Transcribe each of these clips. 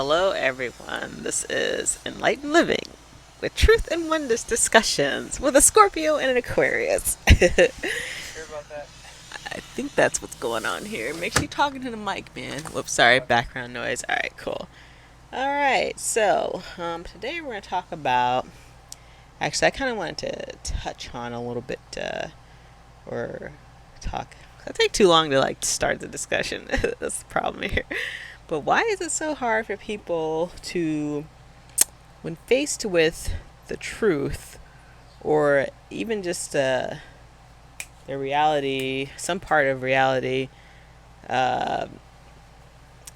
Hello, everyone. This is Enlightened Living with Truth and Wonders discussions with a Scorpio and an Aquarius. I Sure about that? think that's what's going on here. Make sure you're talking to the mic, man. Whoops, sorry, Okay. background noise. All right, cool. All right, so today we're going to talk about. Actually, I kind of wanted to touch on a little bit or talk. It take too long to like start the discussion. That's the problem here. But why is it so hard for people to, when faced with the truth, or even just their reality, some part of reality, uh,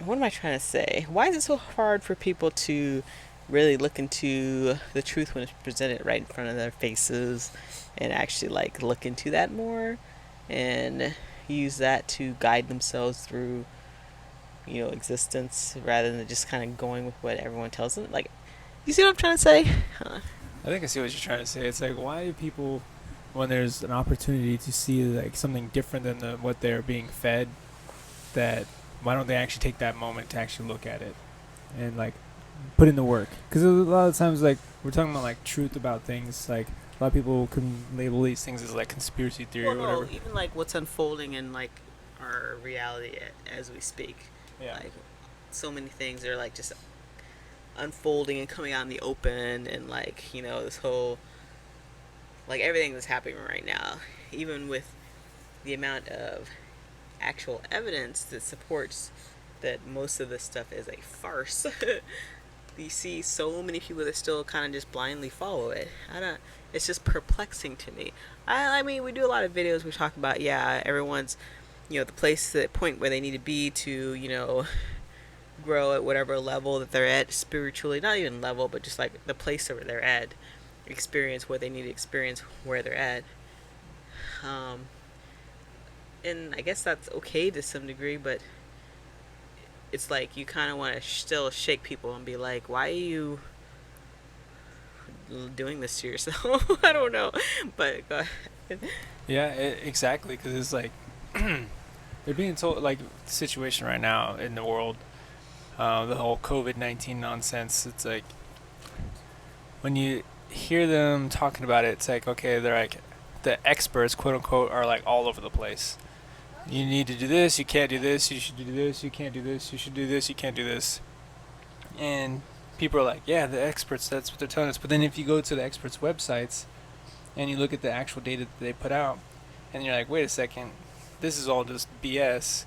what am I trying to say? Why is it so hard for people to really look into the truth when it's presented right in front of their faces and actually like look into that more and use that to guide themselves through existence rather than just kind of going with what everyone tells them? Like, you see what I'm trying to say? Huh. I think I see what you're trying to say. It's like, why do people, when there's an opportunity to see like something different than what they're being fed, that why don't they actually take that moment to actually look at it and like put in the work? Because a lot of times, like we're talking about like truth about things, like a lot of people can label these things as like conspiracy theory Well, or no, whatever. even like what's unfolding in like our reality as we speak. Yeah. Like, so many things are like just unfolding and coming out in the open, and like this whole like everything that's happening right now, even with the amount of actual evidence that supports that most of this stuff is a farce. You see so many people that still kind of just blindly follow it. I don't. It's just perplexing to me. I mean, we do a lot of videos. We talk about, yeah, everyone's the place, the point where they need to be to grow at whatever level that they're at spiritually. Not even level, but just like the place where they're at, experience what they need to experience where they're at. Um, and I guess that's okay to some degree, but it's like you kind of want to still shake people and be like, why are you doing this to yourself? I don't know, but go ahead. Yeah, exactly. Because it's like they're being told like the situation right now in the world, the whole COVID-19 nonsense. It's like when you hear them talking about it, it's like, okay, they're like the experts, quote unquote, are like all over the place. You need to do this, you can't do this, you should do this, you can't do this, you should do this, you can't do this. And people are like, yeah, the experts, that's what they're telling us. But then if you go to the experts' websites and you look at the actual data that they put out, and you're like, wait a second, this is all just BS.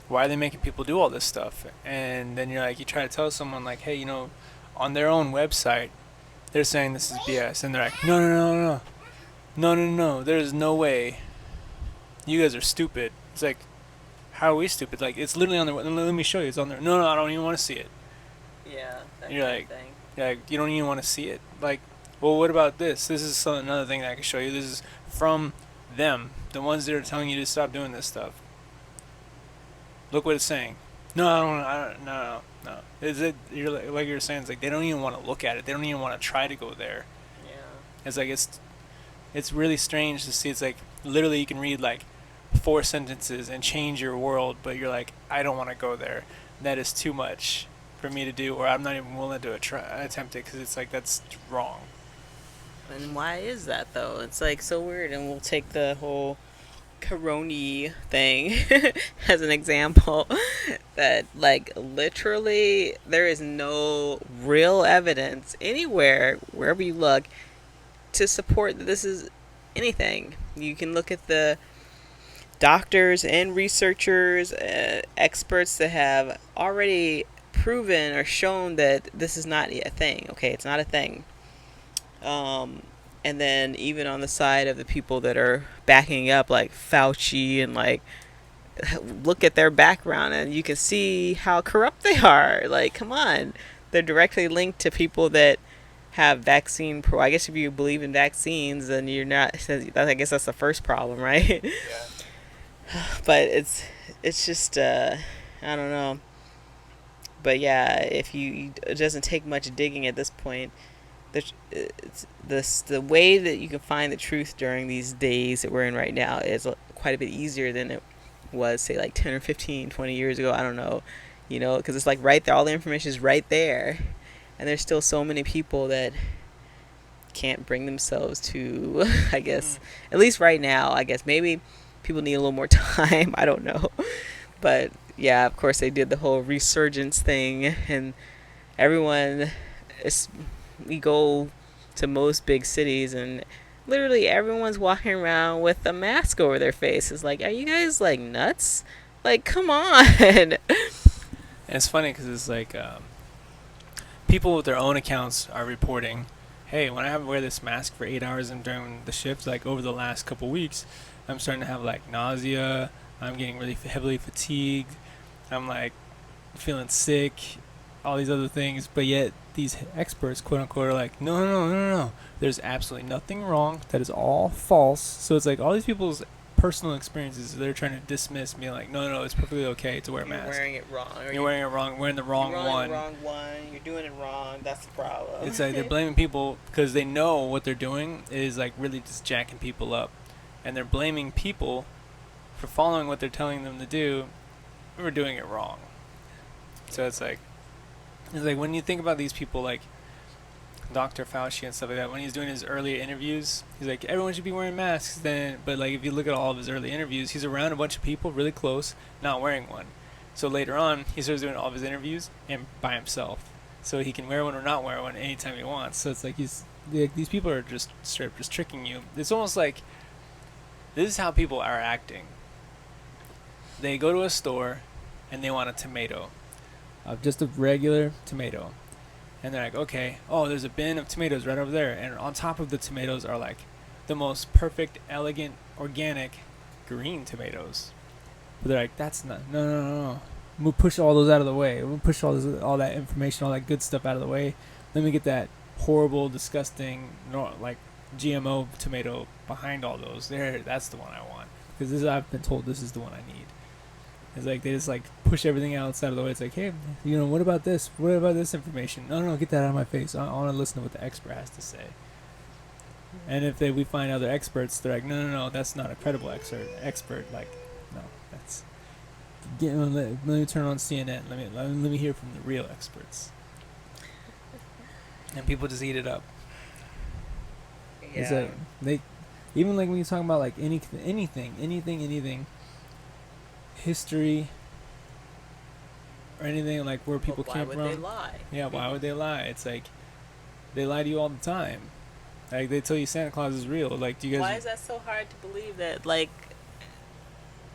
Why are they making people do all this stuff? And then you're like, you try to tell someone like, hey, on their own website, they're saying this is BS, and they're like, no, no, no, no, no, no, no, there's no way. You guys are stupid. It's like, how are we stupid? Like, it's literally on there. Let me show you. It's on there. No, no, I don't even want to see it. Yeah, that And you're kind of like, thing. you don't even want to see it. Like, well, what about this? This is another thing that I can show you. This is from them, the ones that are telling you to stop doing this stuff. Look what it's saying. No, I don't. No, no, no. Is it? You're like you're saying. It's like they don't even want to look at it. They don't even want to try to go there. Yeah. It's like it's really strange to see. It's like literally you can read like 4 sentences and change your world, but you're like, I don't want to go there. That is too much for me to do, or I'm not even willing to attempt it because it's like that's wrong. And why is that though? It's like so weird. And we'll take the whole corony thing as an example. That like literally there is no real evidence anywhere, wherever you look, to support that this is anything. You can look at the doctors and researchers, experts that have already proven or shown that this is not a thing. Okay, it's not a thing. Um, and then even on the side of the people that are backing up, like Fauci, and like look at their background, and you can see how corrupt they are. Like, come on, they're directly linked to people that have vaccine pro. I guess if you believe in vaccines, then you're not. I guess that's the first problem, right? Yeah. But it's just I don't know. But yeah, if you it doesn't take much digging at this point. The way that you can find the truth during these days that we're in right now is quite a bit easier than it was, say, like 10 or 15, 20 years ago. I don't know. you know, because it's like right there, all the information is right there, and there's still so many people that can't bring themselves to, I guess, at least right now, I guess maybe people need a little more time. I don't know. But yeah, of course, they did the whole resurgence thing, and everyone is, we go to most big cities, and literally everyone's walking around with a mask over their face. It's like, are you guys like nuts? Like, come on. And it's funny because it's like people with their own accounts are reporting, hey, when I have to wear this mask for 8 hours and during the shift, like over the last couple weeks, I'm starting to have like nausea. I'm getting really heavily fatigued. I'm like feeling sick, all these other things. But yet these experts, quote unquote, are like, no, no, no, no, no, no. There's absolutely nothing wrong. That is all false. So it's like all these people's personal experiences they're trying to dismiss, me like, no, no, it's perfectly okay to wear a mask. You're wearing it wrong. You're wearing it wrong. Wearing the wrong one. The wrong one. You're doing it wrong. That's the problem. It's like they're blaming people because they know what they're doing is like really just jacking people up, and they're blaming people for following what they're telling them to do. We're doing it wrong. So it's like when you think about these people like Dr. Fauci and stuff like that, when he's doing his early interviews, he's like, everyone should be wearing masks. But like if you look at all of his early interviews, he's around a bunch of people really close, not wearing one. So later on, he starts doing all of his interviews and by himself, so he can wear one or not wear one anytime he wants. So it's like these people are just straight up just tricking you. It's almost like this is how people are acting. They go to a store and they want a tomato, just a regular tomato. And they're like, okay, oh, there's a bin of tomatoes right over there. And on top of the tomatoes are like the most perfect, elegant, organic green tomatoes. But they're like, that's not, no, no, no, no. We'll push all those out of the way. We'll push all that information, all that good stuff out of the way. Let me get that horrible, disgusting, like GMO tomato behind all those. That's the one I want. Because I've been told this is the one I need. It's like they just like push everything outside of the way. It's like, hey, what about this? What about this information? No, no, get that out of my face. I want to listen to what the expert has to say. And if we find other experts, they're like, no, no, no, that's not a credible expert. Like, no, that's. Let me turn on CNN. Let me hear from the real experts. And people just eat it up. Yeah. It's like even like when you're talking about like anything. History or anything like where people came from. Why would they lie? Yeah, why would they lie? It's like they lie to you all the time. Like they tell you Santa Claus is real. Like, do you guys? Why is that so hard to believe? That like,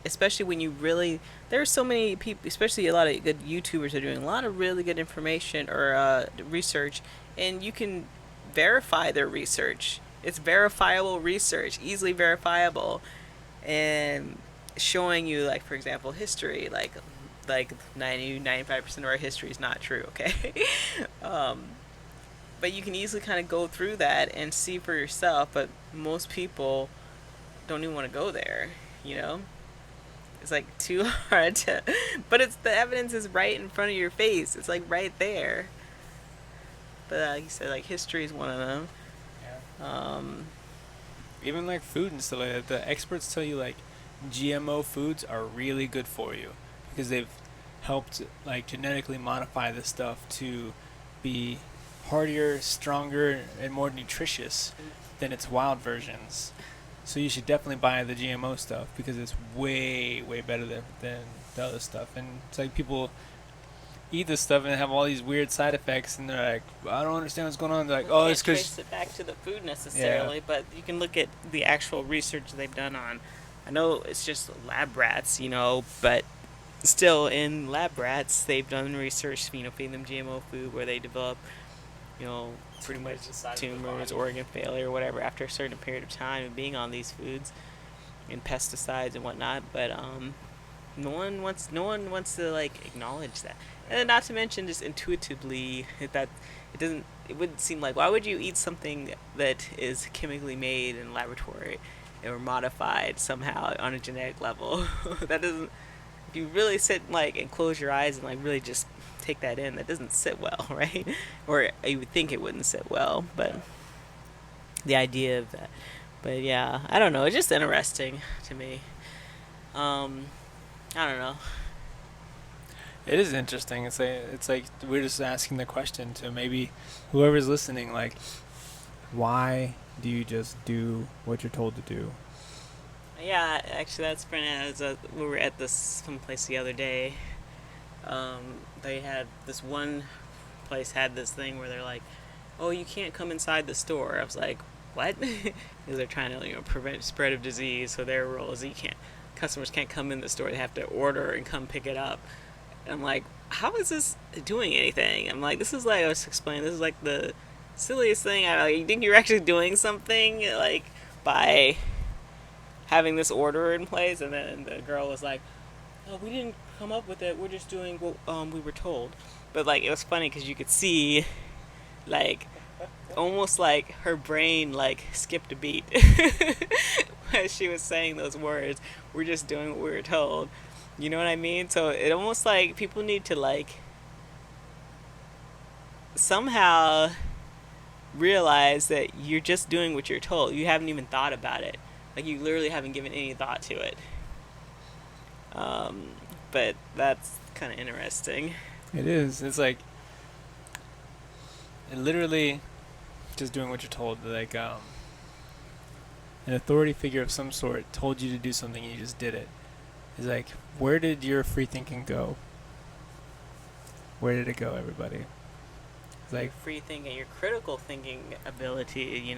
especially when you really, there are so many people, especially a lot of good YouTubers are doing a lot of really good information or research, and you can verify their research. It's verifiable research, easily verifiable, and showing you, like, for example, history, like 95% of our history is not true, okay? But you can easily kind of go through that and see for yourself, but most people don't even want to go there, you know? It's like too hard to, but it's, the evidence is right in front of your face. It's like right there. But like you said, like history is one of them. Yeah. Even like food and stuff like that, the experts tell you like GMO foods are really good for you because they've helped like genetically modify this stuff to be hardier, stronger, and more nutritious than its wild versions. So you should definitely buy the GMO stuff because it's way, way better than the other stuff. And it's like people eat this stuff and have all these weird side effects, and they're like, I don't understand what's going on. They're like, oh, it's because... trace it back to the food necessarily, but you can look at the actual research they've done on... I know it's just lab rats, but still in lab rats, they've done research, feeding them GMO food where they develop, pretty much tumors, organ failure, or whatever after a certain period of time of being on these foods and pesticides and whatnot. But no one wants to like acknowledge that. And then not to mention just intuitively that it wouldn't seem like, why would you eat something that is chemically made in a laboratory or modified somehow on a genetic level? That doesn't, if you really sit and close your eyes and really just take that in, that doesn't sit well, right? Or you would think it wouldn't sit well, but the idea of that. But yeah, I don't know, it's just interesting to me. I don't know. It is interesting. It's like we're just asking the question to maybe whoever's listening, like, why do you just do what you're told to do? Yeah, actually, that's funny. We were at this someplace the other day. They had this one place had this thing where they're like, "Oh, you can't come inside the store." I was like, "What?" Because they're trying to prevent spread of disease. So their rule is you can't customers can't come in the store. They have to order and come pick it up. And I'm like, how is this doing anything? I'm like, this is like I was explaining. This is like the silliest thing. You think you're actually doing something like by having this order in place? And then the girl was like, "Oh, we didn't come up with it. We're just doing what we were told." But like it was funny because you could see like almost like her brain like skipped a beat as she was saying those words. We're just doing what we were told. You know what I mean? So it almost like people need to like somehow realize that you're just doing what you're told. You haven't even thought about it. Like you literally haven't given any thought to it. Um, but that's kind of interesting. It is. It's like it literally just doing what you're told. Like an authority figure of some sort told you to do something and you just did it. It's like, where did your free thinking go? Where did it go, everybody? It's Your like, free thinking, your critical thinking ability.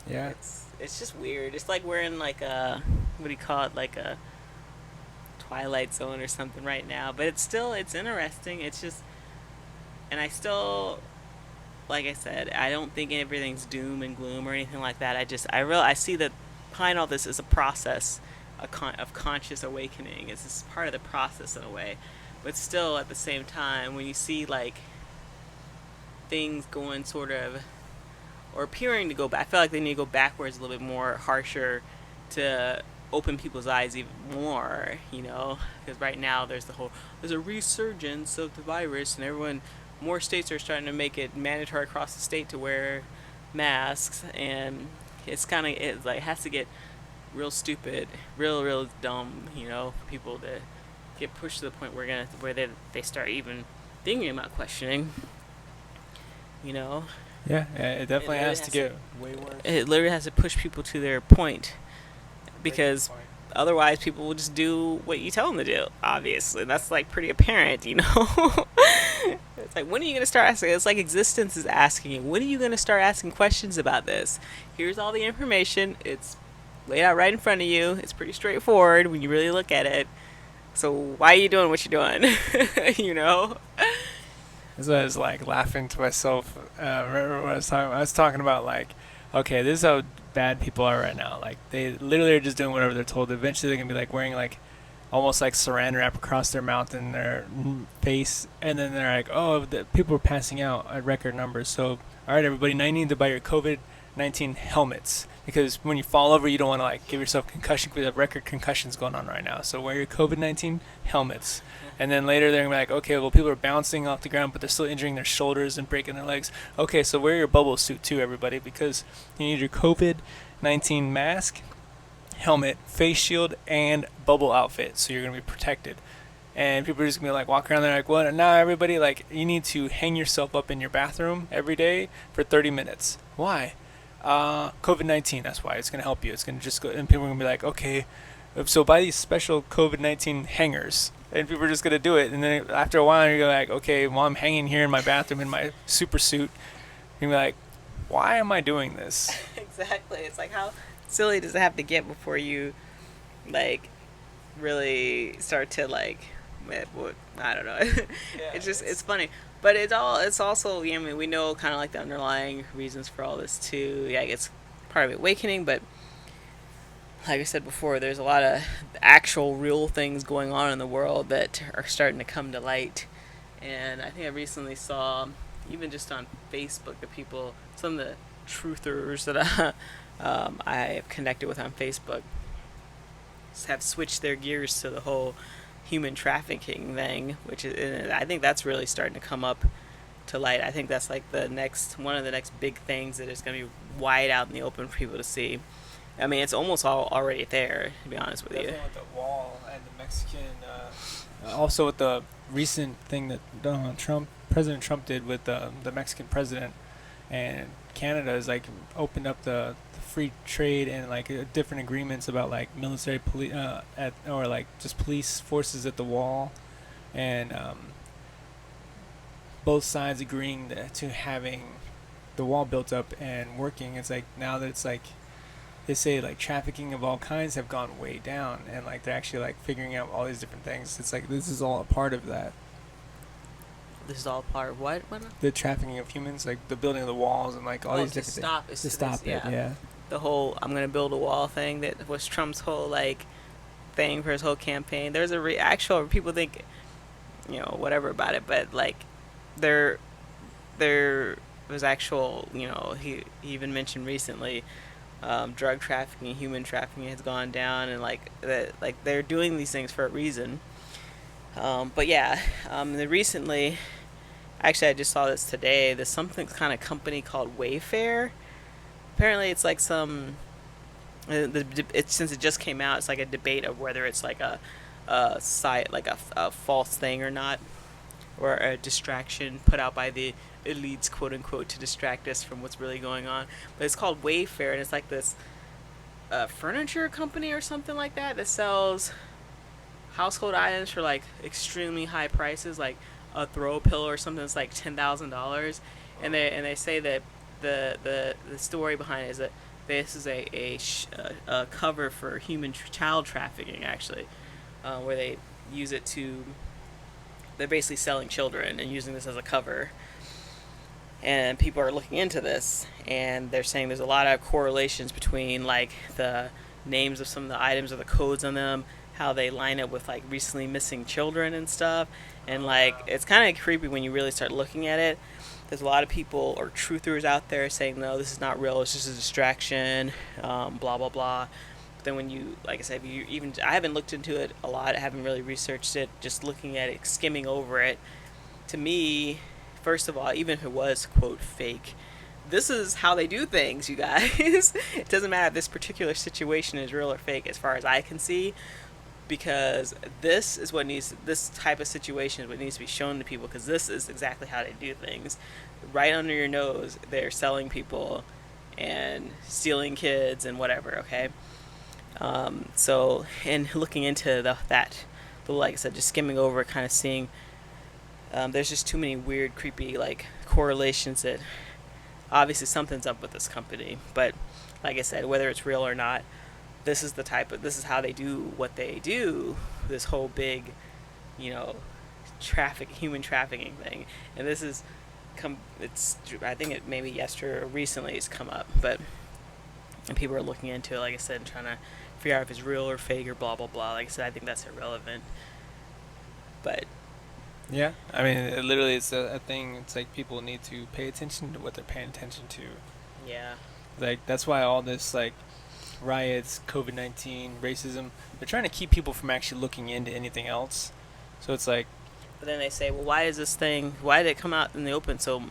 yeah, It's just weird. It's like we're in like a what do you call it? Like a Twilight Zone or something right now. But it's interesting. It's just and I still like I said, I don't think everything's doom and gloom or anything like that. I see that behind all this is a process of conscious awakening. It's just part of the process in a way. But still, at the same time, when you see like things going sort of or appearing to go back, I feel like they need to go backwards a little bit more, harsher, to open people's eyes even more. Because right now there's a resurgence of the virus, and more states are starting to make it mandatory across the state to wear masks, and it like has to get real stupid, real dumb, for people to get pushed to the point where they start even thinking about questioning, you know. yeah, it definitely literally has to get way worse. It literally has to push people to their point because Breaking point. otherwise people will just do what you tell them to do. Obviously, that's like pretty apparent. It's like, when are you gonna start asking? It's like existence is asking you, when are you gonna start asking questions about this? Here's all the information. It's laid out right in front of you. It's pretty straightforward when you really look at it. So why are you doing what you're doing? you know? So I was like laughing to myself. Remember what I was talking about? I was talking about like, okay, this is how bad people are right now. Like they literally are just doing whatever they're told. Eventually they're gonna be like wearing like almost like saran wrap across their mouth and their face, and then they're like, oh, the people are passing out at record numbers. So all right, everybody, now you need to buy your COVID-19 helmets, because when you fall over, you don't want to like give yourself concussion, because we have record concussions going on right now. So wear your COVID-19 helmets. And then later they're gonna be like, okay, well, people are bouncing off the ground, but they're still injuring their shoulders and breaking their legs. Okay, so wear your bubble suit too, everybody, because you need your COVID-19 mask, helmet, face shield, and bubble outfit, so you're gonna be protected. And people are just gonna be like, walk around there like, what? And now everybody, like, you need to hang yourself up in your bathroom every day for 30 minutes. Why? COVID-19. That's why. It's gonna help you. It's gonna just go, and people are gonna be like, okay, so buy these special COVID-19 hangers. And people are just gonna do it. And then after a while, you're like, okay, well, I'm hanging here in my bathroom in my super suit. You're gonna be like, why am I doing this? Exactly. It's like, how silly does it have to get before you, like, really start to, like, I don't know. It's funny. But it's also, I mean, we know kind of like the underlying reasons for all this too. Yeah, it's part of awakening, but like I said before, there's a lot of actual real things going on in the world that are starting to come to light. And I think I recently saw, even just on Facebook, some of the truthers that I have connected with on Facebook have switched their gears to the whole human trafficking thing, which is, and I think that's really starting to come up to light. I think that's like one of the next big things that is going to be wide out in the open for people to see. I mean, it's almost all already there, to be honest with you. Definitely with the wall and the Mexican. Also with the recent thing that President Trump did with the Mexican president, and Canada is like opened up the free trade and like different agreements about like military police at or like just police forces at the wall, and both sides agreeing to having the wall built up and working. It's like now that it's like they say like trafficking of all kinds have gone way down, and like they're actually like figuring out all these different things. It's like this is all a part of that. This is all part of what? The trafficking of humans, like the building of the walls and like all these To different stop things is to stop it. Yeah. The whole "I'm gonna build a wall" thing that was Trump's whole like thing for his whole campaign. There's a actual people think, whatever about it, but like there there was actual, he even mentioned recently, drug trafficking, human trafficking has gone down, and like they're doing these things for a reason. But yeah, recently, actually, I just saw this today. There's something kind of company called Wayfair. Apparently, it's like some. Since it just came out, it's like a debate of whether it's like a site, like a false thing or not, or a distraction put out by the elites, quote unquote, to distract us from what's really going on. But it's called Wayfair, and it's like this furniture company or something like that that sells household items for like extremely high prices, like a throw pillow or something that's like $10,000, and they say that the story behind it is that this is a cover for child trafficking, actually, where they use it to. They're basically selling children and using this as a cover. And people are looking into this, and they're saying there's a lot of correlations between like the names of some of the items or the codes on them, how they line up with like recently missing children and stuff. And like it's kind of creepy when you really start looking at it. There's a lot of people or truthers out there saying no, this is not real, it's just a distraction, blah blah blah. But then when you, like I said, I haven't looked into it a lot, I haven't really researched it, just looking at it, skimming over it. To me, first of all, even if it was quote fake, this is how they do things, you guys. It doesn't matter if this particular situation is real or fake, as far as I can see, because this type of situation is what needs to be shown to people, because this is exactly how they do things. Right under your nose, they're selling people and stealing kids and whatever. Okay, so and looking into like I said, just skimming over it, kind of seeing. There's just too many weird, creepy, like correlations that obviously something's up with this company. But like I said, whether it's real or not, this is how they do what they do. This whole big, human trafficking thing, and this is it's, I think it maybe yesterday or recently it's come up, but and people are looking into it, like I said, and trying to figure out if it's real or fake or blah blah blah. Like I said, I think that's irrelevant. But yeah, I mean, literally, it's a thing. It's like people need to pay attention to what they're paying attention to. yeah, Like that's why all this like riots, COVID-19, racism, they're trying to keep people from actually looking into anything else. So it's like, but then they say, well, why did it come out in the open so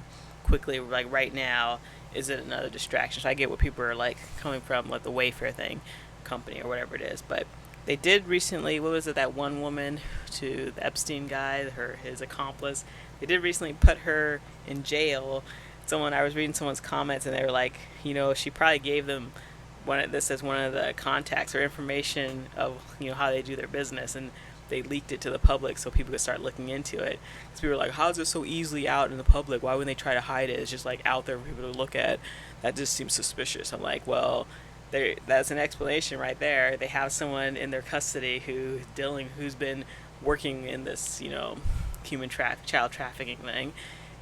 quickly, like right now? Is it another distraction? So I get what people are like coming from, like the Wayfair thing, company or whatever it is. But they did recently, what was it, that one woman to the Epstein guy, his accomplice, they did recently put her in jail. I was reading someone's comments, and they were like, she probably gave them this as one of the contacts or information of how they do their business, and they leaked it to the public so people could start looking into it. Because people were like, how is it so easily out in the public? Why wouldn't they try to hide it? It's just like out there for people to look at. That just seems suspicious. I'm like, well, that's an explanation right there. They have someone in their custody who's been working in this, child trafficking thing,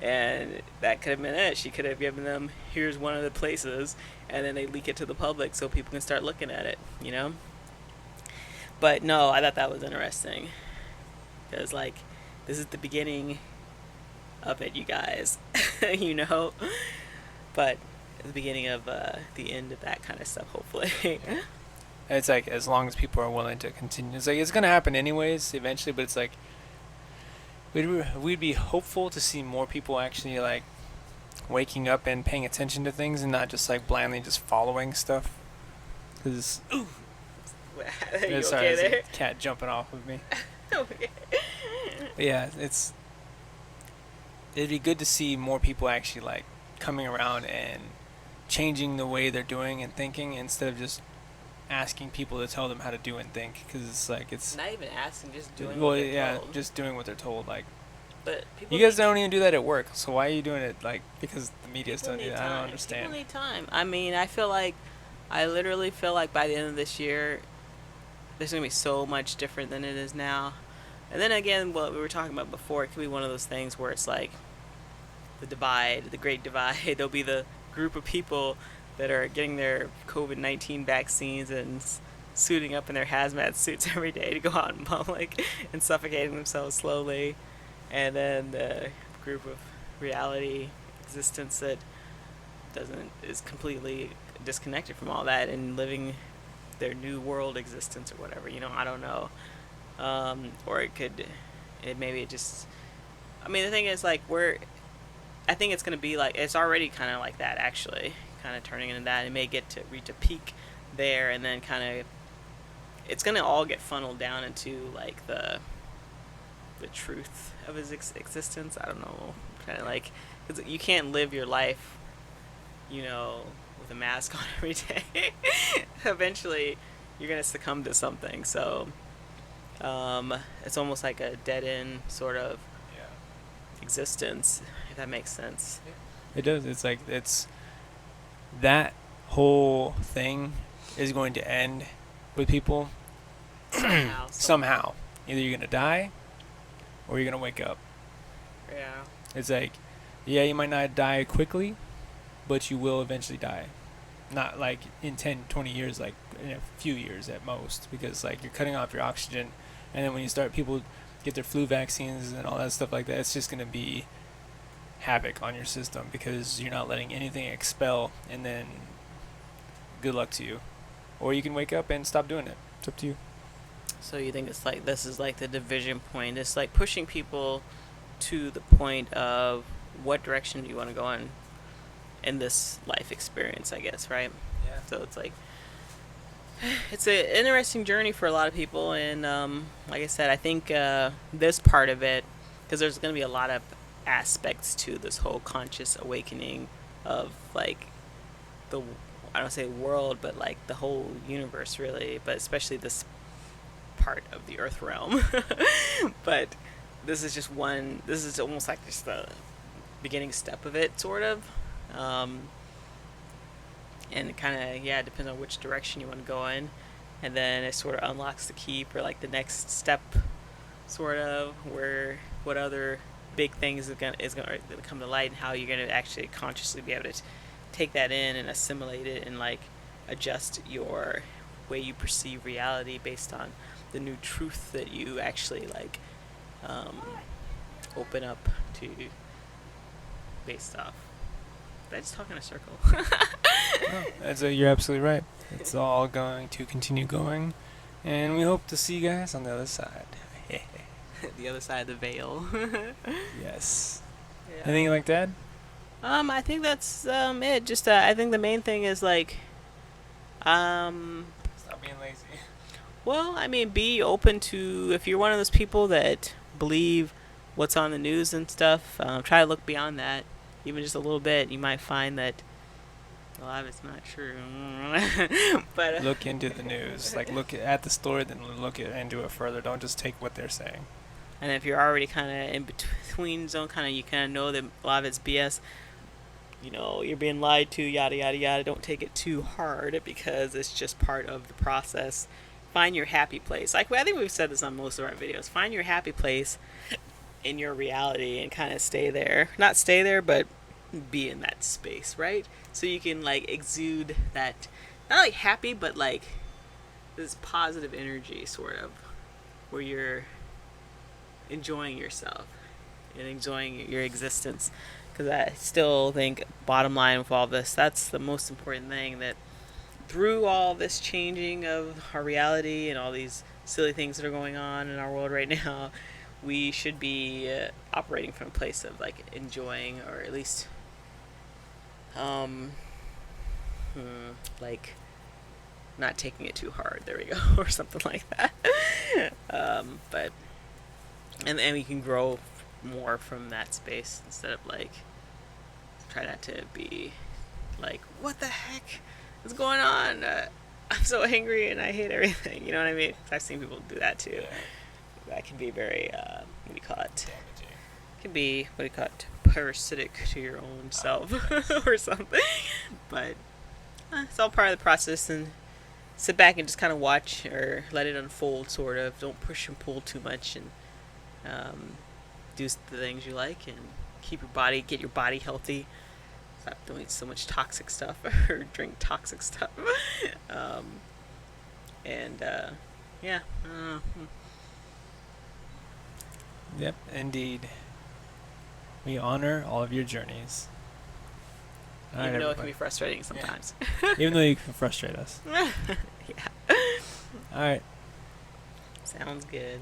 and that could have been it. She could have given them, here's one of the places, and then they leak it to the public so people can start looking at it. But no, I thought that was interesting, because like this is the beginning of it, you guys. But the beginning of the end of that kind of stuff, hopefully. yeah. It's like as long as people are willing to continue, it's like it's gonna happen anyways eventually. But it's like we'd be hopeful to see more people actually like waking up and paying attention to things and not just like blindly just following stuff. Because Are you sorry, okay there's a there? cat jumping off of me. Okay. But yeah, it'd be good to see more people actually like coming around and changing the way they're doing and thinking instead of just asking people to tell them how to do and think. Because it's like Not even asking, just doing what well, they're yeah, told. just doing what they're told. Like But people you guys need don't even do that at work, so why are you doing it? Like because the media's people don't do need that. I don't time. understand. People need time. I mean, I literally feel like by the end of this year, there's gonna be so much different than it is now. And then again, what we were talking about before, it could be one of those things where it's like the divide, the great divide. There'll be the group of people that are getting their COVID-19 vaccines and suiting up in their hazmat suits every day to go out in public and suffocating themselves slowly. And then the group of reality existence that doesn't is completely disconnected from all that and living their new world existence or whatever. I don't know. Or maybe it just. I mean, the thing is, like, I think it's gonna be like it's already kind of like that actually, kind of turning into that. It may reach a peak there, and then kind of it's gonna all get funneled down into like the truth of his existence. I don't know, kind of like because you can't live your life, with a mask on every day. Eventually, you're gonna succumb to something. So, it's almost like a dead end sort of existence, if that makes sense. It does. It's like that whole thing is going to end with people somehow. Either you're gonna die or you're gonna wake up. Yeah. It's like, yeah, you might not die quickly, but you will eventually die. Not like in 10, 20 years, like in a few years at most, because like you're cutting off your oxygen, and then when you start, people get their flu vaccines and all that stuff like that, it's just gonna be havoc on your system because you're not letting anything expel, and then good luck to you. Or you can wake up and stop doing it. It's up to you. So you think it's like this is like the division point? It's like pushing people to the point of what direction do you want to go in this life experience, I guess, right? Yeah. So it's like it's an interesting journey for a lot of people, and like I said, I think this part of it, because there's going to be a lot of aspects to this whole conscious awakening of like the I don't say world, but like the whole universe, really, but especially this part of the Earth realm. But this is just one. This is almost like just the beginning step of it, sort of. And it kind of it depends on which direction you want to go in, and then it sort of unlocks the key for like the next step, sort of where what other big things is gonna come to light, and how you're gonna actually consciously be able to take that in and assimilate it and like adjust your way you perceive reality based on the new truth that you actually like open up to based off. Did I just talk in a circle? No, you're absolutely right. It's all going to continue going, and we hope to see you guys on the other side. The other side of the veil. Yes. Yeah. Anything like that? I think that's it. Just I think the main thing is like, Stop being lazy. well, I mean, be open to if you're one of those people that believe what's on the news and stuff. Try to look beyond that, even just a little bit. You might find that a lot of it's not true. But Look into the news. Like look at the story, then look into it further. Don't just take what they're saying. and if you're already kind of in between zone, you kind of know that a lot of it's BS. You're being lied to, yada yada yada. Don't take it too hard because it's just part of the process. Find your happy place. Like I think we've said this on most of our videos. Find your happy place in your reality and kind of stay there. Not stay there, but be in that space, right? So you can like exude that, not like happy, but like this positive energy, sort of, where you're enjoying yourself and enjoying your existence. Because I still think, bottom line with all this, that's the most important thing, that through all this changing of our reality and all these silly things that are going on in our world right now, we should be operating from a place of like enjoying, or at least like not taking it too hard. There we go, or something like that. But and we can grow more from that space instead of like try not to be like, what the heck is going on? I'm so angry and I hate everything. You know what I mean? 'Cause I've seen people do that too. Yeah. That can be very what do you call it? Damaging. Can be what do you call it? Parasitic to your own self or something. But it's all part of the process, and sit back and just kind of watch or let it unfold. Sort of. Don't push and pull too much, and do the things you like, and get your body healthy. Stop doing so much toxic stuff or drink toxic stuff. And yeah. Yep, indeed. We honor all of your journeys. All Even right, though it can be everybody. frustrating sometimes. Even though you can frustrate us. Yeah. All right. Sounds good.